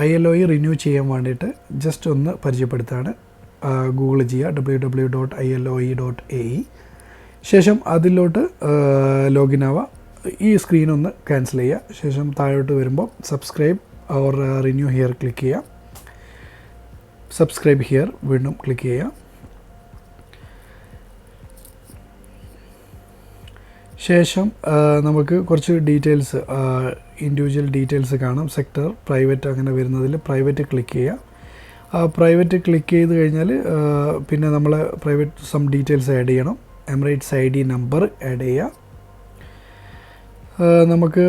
ILOE renew ചെയ്യാൻ വേണ്ടിയിട്ട് just ഒന്ന് പരിചയപ്പെടുത്താണ്. ഗൂഗിൾ ചെയ്യുക www.iloe.ae. ശേഷം അതിലോട്ട് ലോഗിൻ ആവുക. ഈ സ്ക്രീനൊന്ന് ക്യാൻസൽ ചെയ്യുക. ശേഷം താഴോട്ട് വരുമ്പോൾ subscribe or renew here click ചെയ്യുക. സബ്സ്ക്രൈബ് ഹിയർ വീണ്ടും ക്ലിക്ക് ചെയ്യുക. ശേഷം നമുക്ക് കുറച്ച് ഡീറ്റെയിൽസ്, ഇൻഡിവിജ്വൽ ഡീറ്റെയിൽസ് കാണാം. സെക്ടർ, പ്രൈവറ്റ് അങ്ങനെ വരുന്നതിൽ പ്രൈവറ്റ് ക്ലിക്ക് ചെയ്യുക. പ്രൈവറ്റ് ക്ലിക്ക് ചെയ്ത് കഴിഞ്ഞാൽ പിന്നെ നമ്മൾ പ്രൈവറ്റ് സം ഡീറ്റെയിൽസ് ആഡ് ചെയ്യണം. എമിറേറ്റ്സ് ID നമ്പർ ആഡ് ചെയ്യുക. നമുക്ക്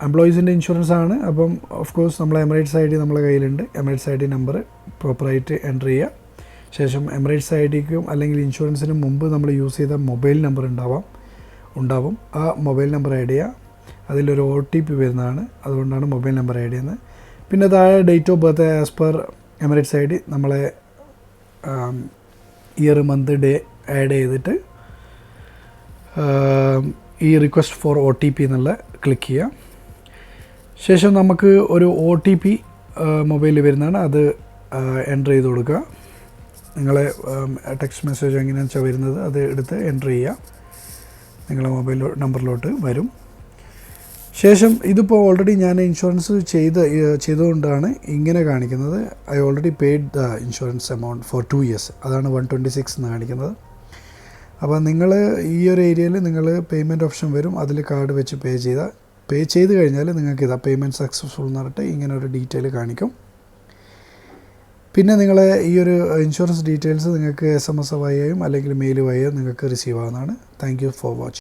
എംപ്ലോയീസിൻ്റെ ഇൻഷുറൻസ് ആണ്. അപ്പം ഓഫ് കോഴ്സ് നമ്മൾ എമിറേറ്റ്സ് ID നമ്മളെ കയ്യിലുണ്ട്. എമിറേറ്റ്സ് ID നമ്പർ പ്രോപ്പറായിട്ട് എൻ്റർ ചെയ്യുക. ശേഷം എമിറേറ്റ്സ് IDക്കും അല്ലെങ്കിൽ ഇൻഷുറൻസിനും മുമ്പ് നമ്മൾ യൂസ് ചെയ്ത മൊബൈൽ നമ്പർ ഉണ്ടാവും. ആ മൊബൈൽ നമ്പർ ആഡ് ചെയ്യുക. അതിലൊരു OTP വരുന്നതാണ്, അതുകൊണ്ടാണ് മൊബൈൽ നമ്പർ ആഡ് ചെയ്യുന്നത്. പിന്നെ താഴെ date of birth as per Emirates ID നമ്മളെ ഇയർ, മന്ത്, ഡേ ആഡ് ചെയ്തിട്ട് ഈ റിക്വസ്റ്റ് ഫോർ OTP എന്നുള്ള ക്ലിക്ക് ചെയ്യുക. ശേഷം നമുക്ക് ഒരു OTP മൊബൈലിൽ വരുന്നതാണ്, അത് എൻ്റർ ചെയ്ത് കൊടുക്കുക. നിങ്ങളെ ടെക്സ്റ്റ് മെസ്സേജ് എങ്ങനെയാണെന്ന് വെച്ചാൽ വരുന്നത് അത് എടുത്ത് എൻ്റർ ചെയ്യുക. നിങ്ങളെ മൊബൈൽ നമ്പറിലോട്ട് വരും. ശേഷം ഇതിപ്പോൾ ഓൾറെഡി ഞാൻ ഇൻഷുറൻസ് ചെയ്തുകൊണ്ടാണ് ഇങ്ങനെ കാണിക്കുന്നത്. I already paid the insurance amount for 2 years. അതാണ് 126 എന്ന് കാണിക്കുന്നത്. അപ്പോൾ നിങ്ങൾ ഈ ഒരു ഏരിയയിൽ നിങ്ങൾ പേയ്മെൻറ്റ് ഓപ്ഷൻ വരും. അതിൽ കാർഡ് വെച്ച് പേ ചെയ്ത് കഴിഞ്ഞാൽ നിങ്ങൾക്ക് ഇതാ പേയ്മെൻറ്റ് സക്സസ്ഫുൾ എന്ന് പറഞ്ഞിട്ട് ഇങ്ങനെ ഒരു ഡീറ്റെയിൽ കാണിക്കും. പിന്നെ നിങ്ങളെ ഈ ഒരു ഇൻഷുറൻസ് ഡീറ്റെയിൽസ് നിങ്ങൾക്ക് SMS വഴിയും അല്ലെങ്കിൽ മെയിൽ വഴിയോ നിങ്ങൾക്ക് റിസീവ് ആവുന്നതാണ്. Thank you for watching.